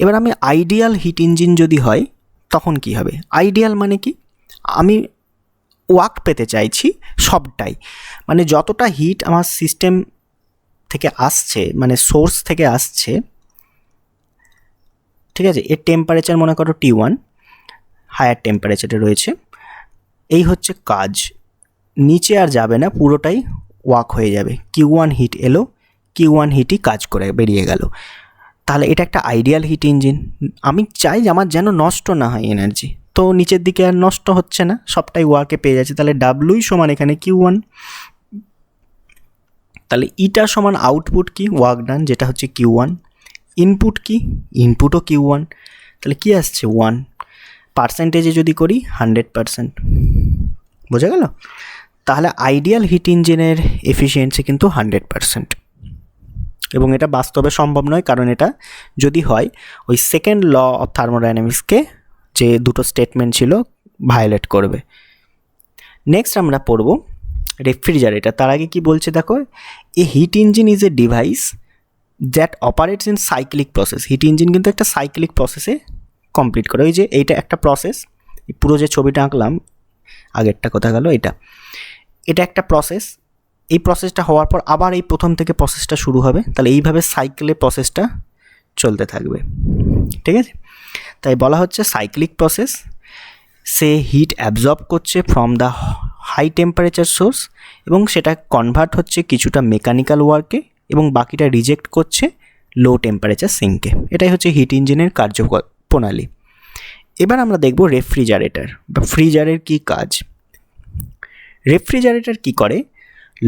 এবার আমি আইডিয়াল হিট ইঞ্জিন যদি হয় তখন কি হবে? আইডিয়াল মানে কি? আমি ওয়ার্ক পেতে চাইছি সবটাই, মানে যতটা হিট আমার সিস্টেম থেকে আসছে, মানে সোর্স থেকে আসছে, ঠিক আছে, এর টেম্পারেচার মনে করো T1, হায়ার টেম্পারেচারে রয়েছে, এই হচ্ছে কাজ, নিচে আর যাবে না, পুরোটাই ওয়ার্ক হয়ে যাবে। Q1 হিট এলো, Q1 হিটই কাজ করে বেরিয়ে গেল। তাহলে এটা একটা আইডিয়াল হিট ইঞ্জিন। আমি চাই যে আমার যেন নষ্ট না হয় এনার্জি, তো নিচের দিকে আর নষ্ট হচ্ছে না, সবটাই ওয়ার্কে পেয়ে যাচ্ছে। তাহলে ডাব্লুই সমান এখানে Q1। তাহলে ইটা সমান আউটপুট কি? ওয়ার্ক ডান, যেটা হচ্ছে Q1। ইনপুট কি? ইনপুটও Q1। তাহলে কি আসছে? 1। পার্সেন্টেজে যদি করি 100%। বোঝা গেল? তাহলে আইডিয়াল হিট ইঞ্জিনের এফিসিয়েন্সি কিন্তু 100%, এবং এটা বাস্তবে সম্ভব নয়, কারণ এটা যদি হয় ওই সেকেন্ড ল অফ থার্মোডাইনামিক্সকে যে দুটো স্টেটমেন্ট ছিল ভায়োলেট করবে। নেক্সট আমরা পড়ব রেফ্রিজারেটর। তার আগে কি বলছে দেখো, a heat engine is a device that operates in cyclic process. Heat engine কিন্তু একটা সাইক্লিক প্রসেসে কমপ্লিট করে। ওই যে এইটা একটা প্রসেস, পুরো যে ছবিটা আঁকলাম, আগেরটা কথা গেল, এটা একটা প্রসেস। এই প্রসেসটা হওয়ার পর আবার এই প্রথম থেকে প্রসেসটা শুরু হবে, তাহলে এইভাবে সাইকেলে প্রসেসটা চলতে থাকবে, ঠিক আছে? তাই বলা হচ্ছে সাইক্লিক প্রসেস। সে হিট অ্যাবজর্ব করছে from the high temperature source, এবং সেটা কনভার্ট হচ্ছে কিছুটা মেকানিক্যাল ওয়ার্কে, এবং বাকিটা রিজেক্ট করছে লো টেম্পারেচার সিঙ্কে। এটাই হচ্ছে হিট ইঞ্জিনের কার্যপ্রণালী। এবার আমরা দেখব রেফ্রিজারেটর বা ফ্রিজারের কী কাজ। রেফ্রিজারেটর কি করে?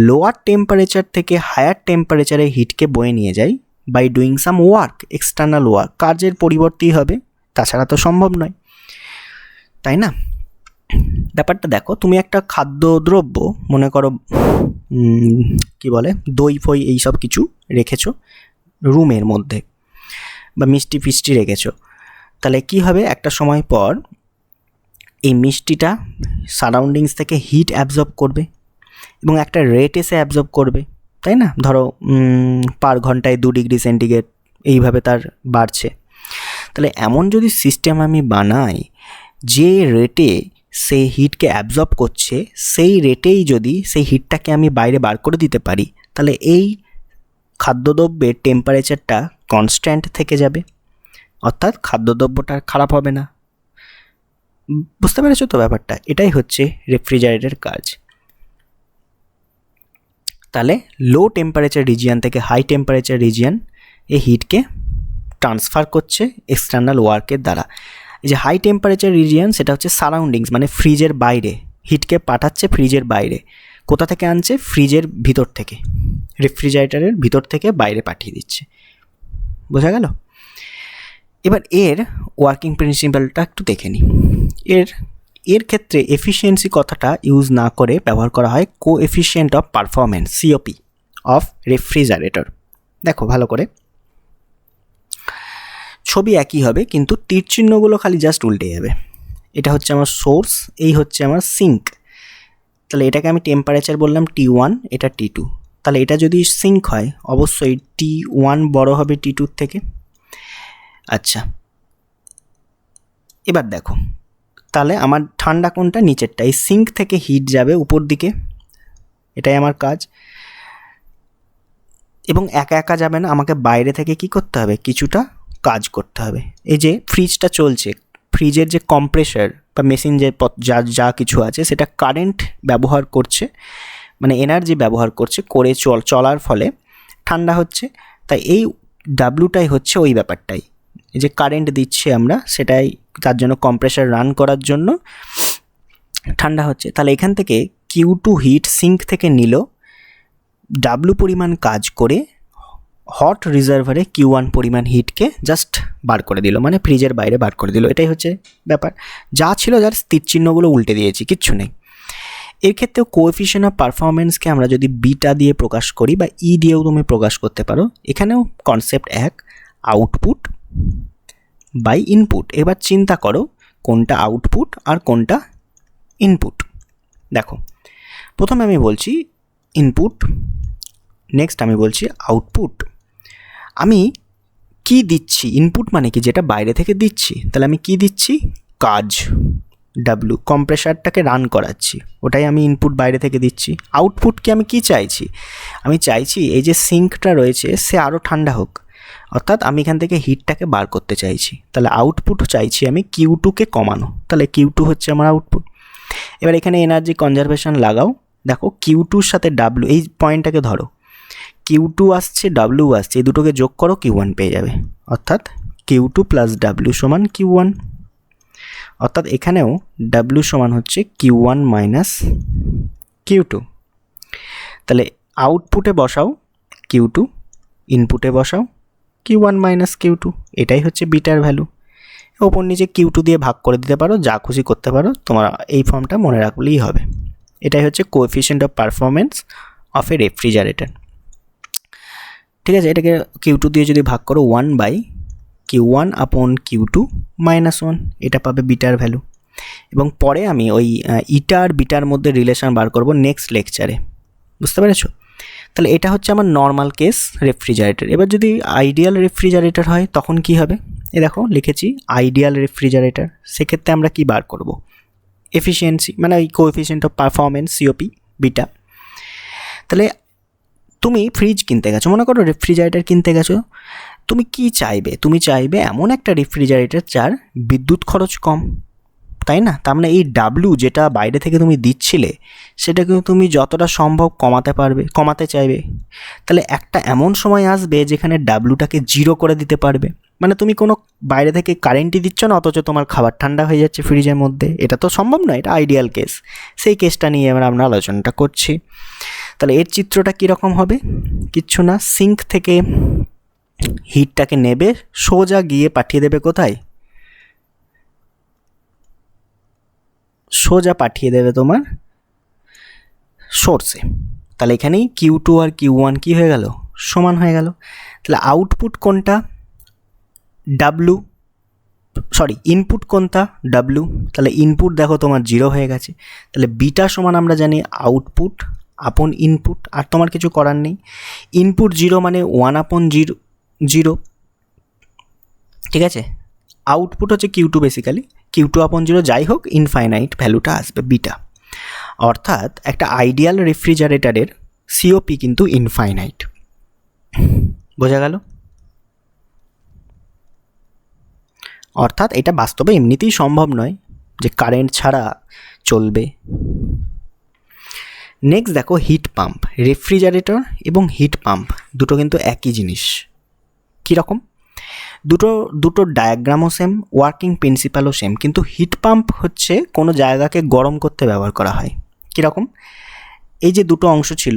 লোয়ার টেম্পারেচার থেকে হায়ার টেম্পারেচারে হিটকে বয়ে নিয়ে যায় by doing some work, external work. কাজের পরিবর্তেই হবে, তাছাড়া তো সম্ভব নয়, তাই না? ব্যাপারটা দেখো, তুমি একটা খাদ্যদ্রব্য মনে করো কি বলে দই ফই এইসব কিছু রেখেছো রুমের মধ্যে, বা মিষ্টি ফিষ্টি রেখেছো, তাহলে কি হবে? একটা সময় পর এই মিষ্টিটা সারাউন্ডিংস থেকে হিট অ্যাবজর্ব করবে, এবং একটা রেট এসে অ্যাবজর্ব করবে, তাই না? ধরো পার ঘন্টায় 2 ডিগ্রি সেন্টিগ্রেড এইভাবে তার বাড়ছে। তাহলে এমন যদি সিস্টেম আমি বানাই যে রেটে সে হিটকে অ্যাবজর্ব করছে, সেই রেটেই যদি সেই হিটটাকে আমি বাইরে বার করে দিতে পারি, তাহলে এই খাদ্যদ্রব্যের টেম্পারেচারটা কনস্ট্যান্ট থেকে যাবে, অর্থাৎ খাদ্যদ্রব্যটা খারাপ হবে না। বুঝতে পেরেছো তো ব্যাপারটা? এটাই হচ্ছে রেফ্রিজারেটরের কাজ। তাহলে লো টেম্পারেচার রিজিয়ান থেকে হাই টেম্পারেচার রিজিয়ান এই হিটকে ট্রান্সফার করছে এক্সটার্নাল ওয়ার্কের দ্বারা। এই যে হাই টেম্পারেচার রিজিয়ান, সেটা হচ্ছে সারাউন্ডিংস, মানে ফ্রিজের বাইরে হিটকে পাঠাচ্ছে, ফ্রিজের বাইরে। কোথা থেকে আনছে? ফ্রিজের ভিতর থেকে, রেফ্রিজারেটরের ভিতর থেকে বাইরে পাঠিয়ে দিচ্ছে। বোঝা গেল? এবার এর ওয়ার্কিং প্রিন্সিপালটা একটু দেখে নিই। এর ক্ষেত্রে এফিসিয়েন্সি কথাটা ইউজ না করে ব্যবহার করা হয় coefficient of performance, COP, of refrigerator. দেখো ভালো করে, ছবি একই হবে কিন্তু তীর চিহ্নগুলো খালি জাস্ট উল্টে যাবে। এটা হচ্ছে আমার সোর্স, এই হচ্ছে আমার সিঙ্ক। তাহলে এটাকে আমি টেম্পারেচার বললাম T1, এটা T2। তাহলে এটা যদি সিঙ্ক হয় অবশ্যই T1 বড় হবে T2 থেকে। আচ্ছা, এবার দেখো তাহলে আমার ঠান্ডা কোনটা? নিচেরটা। এই সিঙ্ক থেকে হিট যাবে উপর দিকে, এটাই আমার কাজ। এবং একা একা যাবে না, আমাকে বাইরে থেকে কি করতে হবে? কিছুটা কাজ করতে হবে। এই যে ফ্রিজটা চলছে, ফ্রিজের যে কম্প্রেসার বা মেশিন যে যা যা কিছু আছে সেটা কারেন্ট ব্যবহার করছে, মানে এনার্জি ব্যবহার করছে, করে চলার ফলে ঠান্ডা হচ্ছে। তাই এই ডাব্লুটাই হচ্ছে ওই ব্যাপারটাই, এই যে কারেন্ট দিচ্ছে আমরা, সেটাই তার জন্য কম্প্রেসার রান করার জন্য ঠান্ডা হচ্ছে। তাহলে এখান থেকে Q2 হিট সিঙ্ক থেকে নিল, ডাব্লু পরিমাণ কাজ করে হট রিজার্ভারে Q1 পরিমাণ হিটকে জাস্ট বার করে দিল, মানে ফ্রিজের বাইরে বার করে দিল। এটাই হচ্ছে ব্যাপার। যা ছিল যার তীর চিহ্নগুলো উল্টে দিয়েছি, কিচ্ছু নেই। এর ক্ষেত্রেও কোএফিশিয়েন্ট অফ পারফরমেন্সকে আমরা যদি বিটা দিয়ে প্রকাশ করি বা ই দিয়েও তুমি প্রকাশ করতে পারো, এখানেও কনসেপ্ট এক, আউটপুট বাই ইনপুট। এবার চিন্তা করো কোনটা আউটপুট আর কোনটা ইনপুট। দেখো, প্রথমে আমি বলছি ইনপুট, নেক্সট আমি বলছি আউটপুট। আমি কি দিচ্ছি? ইনপুট মানে কি? যেটা বাইরে থেকে দিচ্ছি। তাহলে আমি কি দিচ্ছি? কাজ, ডাব্লু, কম্প্রেসারটাকে রান করাচ্ছি, ওটাই আমি ইনপুট বাইরে থেকে দিচ্ছি। আউটপুটকে আমি কি চাইছি? আমি চাইছি এই যে সিঙ্কটা রয়েছে সে আরও ঠান্ডা হোক, অর্থাৎ আমি এখান থেকে হিটটাকে বার করতে চাইছি। তাহলে আউটপুট চাইছি আমি Q2কে কমানো, তাহলে Q2 হচ্ছে আমার আউটপুট। এবার এখানে এনার্জি কনজারভেশন লাগাও। দেখো Q2-র সাথে ডাব্লু, এই পয়েন্টটাকে ধরো, Q2 আসছে, ডাব্লু আসছে, এই দুটোকে যোগ করো, Q1 পেয়ে যাবে। অর্থাৎ Q2 প্লাস ডাব্লু সমান Q1। অর্থাৎ এখানেও ডাব্লু সমান হচ্ছে Q1 মাইনাস Q2। তাহলে আউটপুটে বসাও Q2, ইনপুটে বসাও Q1 মাইনাস Q2, এটাই হচ্ছে বিটার ভ্যালু। ওপর নিচে Q2 দিয়ে ভাগ করে দিতে পারো, যা খুশি করতে পারো, তোমার এই ফর্মটা মনে রাখলেই হবে। এটাই হচ্ছে coefficient of performance of A refrigerator. ঠিক আছে, এটাকে Q2 দিয়ে যদি ভাগ করো 1/Q1 আপন Q2 মাইনাস 1, এটা পাবে বিটার ভ্যালু। এবং পরে আমি ওই ইটা আর বিটার মধ্যে রিলেশন বার করব নেক্সট লেকচারে, বুঝতে পেরেছো? তাহলে এটা হচ্ছে আমার নর্মাল কেস রেফ্রিজারেটর। এবার যদি আইডিয়াল রেফ্রিজারেটর হয় তখন কি হবে? এ দেখো লিখেছি আইডিয়াল রেফ্রিজারেটর। সেক্ষেত্রে আমরা কি বার করব? এফিসিয়েন্সি, মানে ওই coefficient of performance COP beta. তাহলে তুমি ফ্রিজ কিনতে গেছো, মনে করো রেফ্রিজারেটর কিনতে গেছো, তুমি কি চাইবে? তুমি চাইবে এমন একটা রেফ্রিজারেটর যার বিদ্যুৎ খরচ কম, তাই না? তার মানে এই ডাব্লু যেটা বাইরে থেকে তুমি দিচ্ছিলে সেটাকে তুমি যতটা সম্ভব কমাতে চাইবে। তাহলে একটা এমন সময় আসবে যেখানে ডাব্লুটাকে 0 করে দিতে পারবে। মানে তুমি কোনো বাইরে থেকে কারেন্টই দিচ্ছ না, অথচ তোমার খাবার ঠান্ডা হয়ে যাচ্ছে ফ্রিজের মধ্যে। এটা তো সম্ভব নয়, এটা আইডিয়াল কেস। সেই কেসটা নিয়ে আমরা আলোচনাটা করছি। তাহলে এর চিত্রটা কীরকম হবে? কিচ্ছু না, সিঙ্ক থেকে হিটটাকে নেবে, সোজা গিয়ে পাঠিয়ে দেবে কোথায়? সোজা পাঠিয়ে দেবে তোমার সোর্সে। তাহলে এখানেই Q2 আর Q1 কি হয়ে গেল? সমান হয়ে গেল। তাহলে আউটপুট কোনটা? ডাব্লু, সরি ইনপুট কোনটা? ডাব্লু। তাহলে ইনপুট দেখো তোমার 0 হয়ে গেছে। তাহলে বিটা সমান আমরা জানি আউটপুট আপন ইনপুট, আর তোমার কিছু করার নেই। ইনপুট 0 মানে 1/0, ঠিক আছে? আউটপুট হচ্ছে Q2 বেসিক্যালি, Q2/0 যাই হোক, ইনফাইনাইট ভ্যালুটা আসবে বিটা। অর্থাৎ একটা আইডিয়াল রেফ্রিজারেটরের সিওপি কিন্তু ইনফাইনাইট। বোঝা গেল? অর্থাৎ এটা বাস্তবে এমনিতেই সম্ভব নয় যে কারেন্ট ছাড়া চলবে। নেক্সট দেখো হিট পাম্প। রেফ্রিজারেটর এবং হিট পাম্প দুটো কিন্তু একই জিনিস। কীরকম? দুটো ডায়াগ্রামও সেম, ওয়ার্কিং প্রিন্সিপালও সেম, কিন্তু হিট পাম্প হচ্ছে কোনো জায়গাকে গরম করতে ব্যবহার করা হয়। কীরকম? এই যে দুটো অংশ ছিল,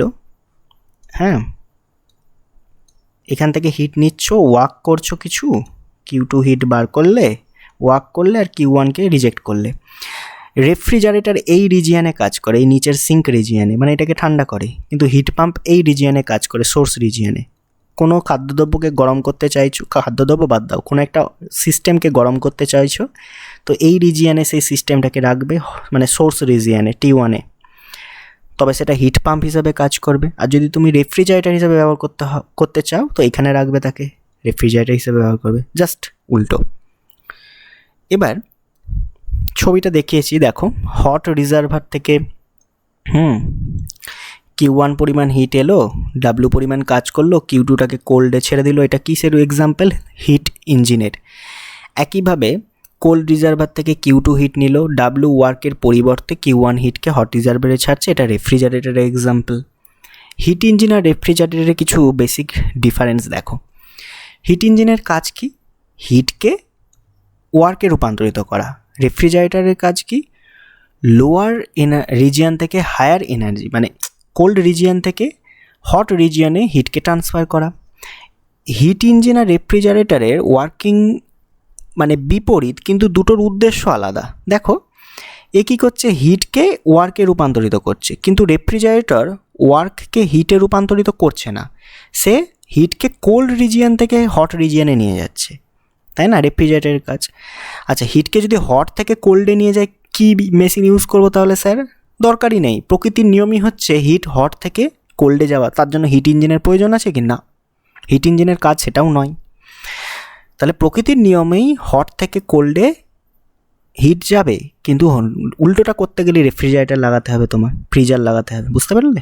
হ্যাঁ, এখান থেকে হিট নিচ্ছ, ওয়ার্ক করছো কিছু, Q2 হিট বার করলে, ওয়ার্ক করলে, আর Q1কে রিজেক্ট করলে। রেফ্রিজারেটর এই রিজিয়ানে কাজ করে, এই নিচের সিঙ্ক রিজিয়ানে, মানে এটাকে ঠান্ডা করে। কিন্তু হিট পাম্প এই রিজিয়ানে কাজ করে, সোর্স রিজিয়ানে। কোনো খাদ্যদ্রব্যকে গরম করতে চাইছো, খাদ্যদ্রব্য বাদ দাও, কোনো একটা সিস্টেমকে গরম করতে চাইছো, তো এই রিজিয়ানে সেই সিস্টেমটাকে রাখবে, মানে সোর্স রিজিয়ানে T1-এ, তবে সেটা হিট পাম্প হিসাবে কাজ করবে। আর যদি তুমি রেফ্রিজারেটর হিসাবে ব্যবহার করতে চাও, তো এখানে রাখবে, তাকে রেফ্রিজারেটর হিসেবে ব্যবহার করবে, জাস্ট উল্টো। এবার ছবিটা দেখিয়েছি দেখো, হট রিজার্ভার থেকে Q1 পরিমাণ হিট এলো, W পরিমাণ কাজ করলো, Q2টাকে কোল্ডে ছেড়ে দিল। এটা কিসের এক্সাম্পল? হিট ইঞ্জিনের। একইভাবে কোল্ড রিজার্ভার থেকে Q2 হিট নিল, W ওয়ার্কের পরিবর্তে Q1 হিটকে হট রিজার্ভারে ছাড়ছে, এটা রেফ্রিজারেটরের এক্সাম্পল। হিট ইঞ্জিন আর রেফ্রিজারেটরের কিছু বেসিক ডিফারেন্স দেখো। হিট ইঞ্জিনের কাজ কি? হিটকে ওয়ার্কে রূপান্তরিত করা। রেফ্রিজারেটরের কাজ কি? লোয়ার রিজিয়ান থেকে হায়ার এনার্জি, মানে কোল্ড রিজিয়ান থেকে হট রিজিয়ানে হিটকে ট্রান্সফার করা। হিট ইঞ্জিন আর রেফ্রিজারেটরের ওয়ার্কিং মানে বিপরীত, কিন্তু দুটোর উদ্দেশ্য আলাদা। দেখো, এ কী করছে? হিটকে ওয়ার্কে রূপান্তরিত করছে, কিন্তু রেফ্রিজারেটর ওয়ার্ককে হিটে রূপান্তরিত করছে না, সে হিটকে কোল্ড রিজিয়ান থেকে হট রিজিয়ানে নিয়ে যাচ্ছে, তাই না? রেফ্রিজারেটরের কাজ। আচ্ছা, হিটকে যদি হট থেকে কোল্ডে নিয়ে যায়, কী মেশিন ইউজ করবো তাহলে স্যার? দরকারই নেই, প্রকৃতির নিয়মই হচ্ছে হিট হট থেকে কোল্ডে যাওয়া, তার জন্য হিট ইঞ্জিনের প্রয়োজন আছে কি না? হিট ইঞ্জিনের কাজ সেটাও নয়। তাহলে প্রকৃতির নিয়মেই হট থেকে কোল্ডে হিট যাবে, কিন্তু উল্টোটা করতে গেলে রেফ্রিজারেটর লাগাতে হবে, তোমার ফ্রিজার লাগাতে হবে। বুঝতে পারলে?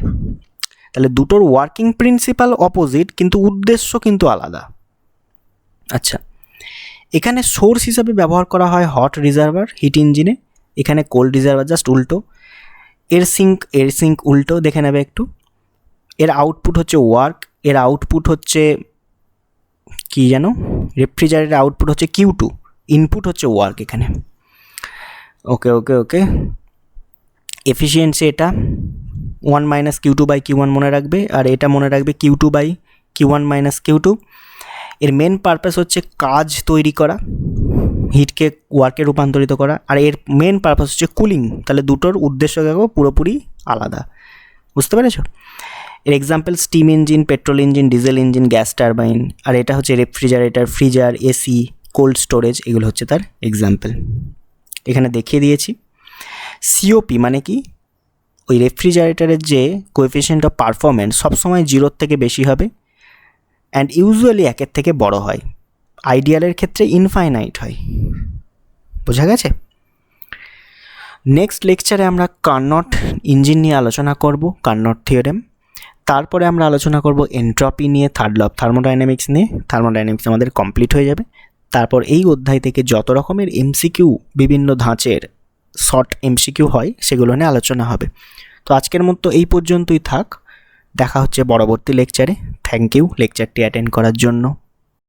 তাহলে দুটোর ওয়ার্কিং প্রিন্সিপাল অপোজিট, কিন্তু উদ্দেশ্য কিন্তু আলাদা। আচ্ছা, এখানে সোর্স হিসাবে ব্যবহার করা হয় হট রিজার্ভার হিট ইঞ্জিনে, এখানে কোল্ড রিজার্ভার, জাস্ট উল্টো। এর সিঙ্ক উল্টো, দেখে নেবে একটু। এর আউটপুট হচ্ছে ওয়ার্ক, এর আউটপুট হচ্ছে কি জানো? রেফ্রিজারেটরের আউটপুট হচ্ছে Q2, ইনপুট হচ্ছে ওয়ার্ক এখানে। ওকে। এফিসিয়েন্সি এটা 1 - Q2/Q1 মনে রাখবে, আর এটা মনে রাখবে Q2/Q1 - Q2। এর মেন পারপাস হচ্ছে কাজ তৈরি করা, হিটকে ওয়ার্কে রূপান্তরিত করা, আর এর মেন পারপাস হচ্ছে কুলিং। তাহলে দুটোর উদ্দেশ্য দেখো পুরোপুরি আলাদা। বুঝতে পেরেছ? এর example steam engine, petrol engine, diesel engine, gas turbine. আর এটা হচ্ছে refrigerator, freezer, AC, cold storage, এগুলো হচ্ছে তার এক্সাম্পল। এখানে দেখিয়ে দিয়েছি। সিওপি মানে কি? ওই রেফ্রিজারেটরের যে কোএফিসিয়েন্ট অফ পারফরমেন্স সবসময় 0 থেকে বেশি হবে, অ্যান্ড ইউজুয়ালি 1 থেকে বড় হয়। আইডিয়ালের ক্ষেত্রে ইনফাইনাইট হয়। বোঝা গেছে? নেক্সট লেকচারে আমরা কার্নট ইঞ্জিন নিয়ে আলোচনা করব, কার্নট থিওরেম। তারপরে আমরা আলোচনা করব এন্ট্রপি নিয়ে, থার্ড ল অফ থার্মোডাইনামিক্স নিয়ে। থার্মোডাইনামিক্স আমাদের কমপ্লিট হয়ে যাবে। তারপর এই অধ্যায় থেকে যত রকমের এমসিকিউ, বিভিন্ন ধাঁচের শর্ট এমসিকিউ হয়, সেগুলো নিয়ে আলোচনা হবে। তো আজকের মতো এই পর্যন্তই থাক, দেখা হচ্ছে পরবর্তী লেকচারে। থ্যাংক ইউ লেকচারটি অ্যাটেন্ড করার জন্য।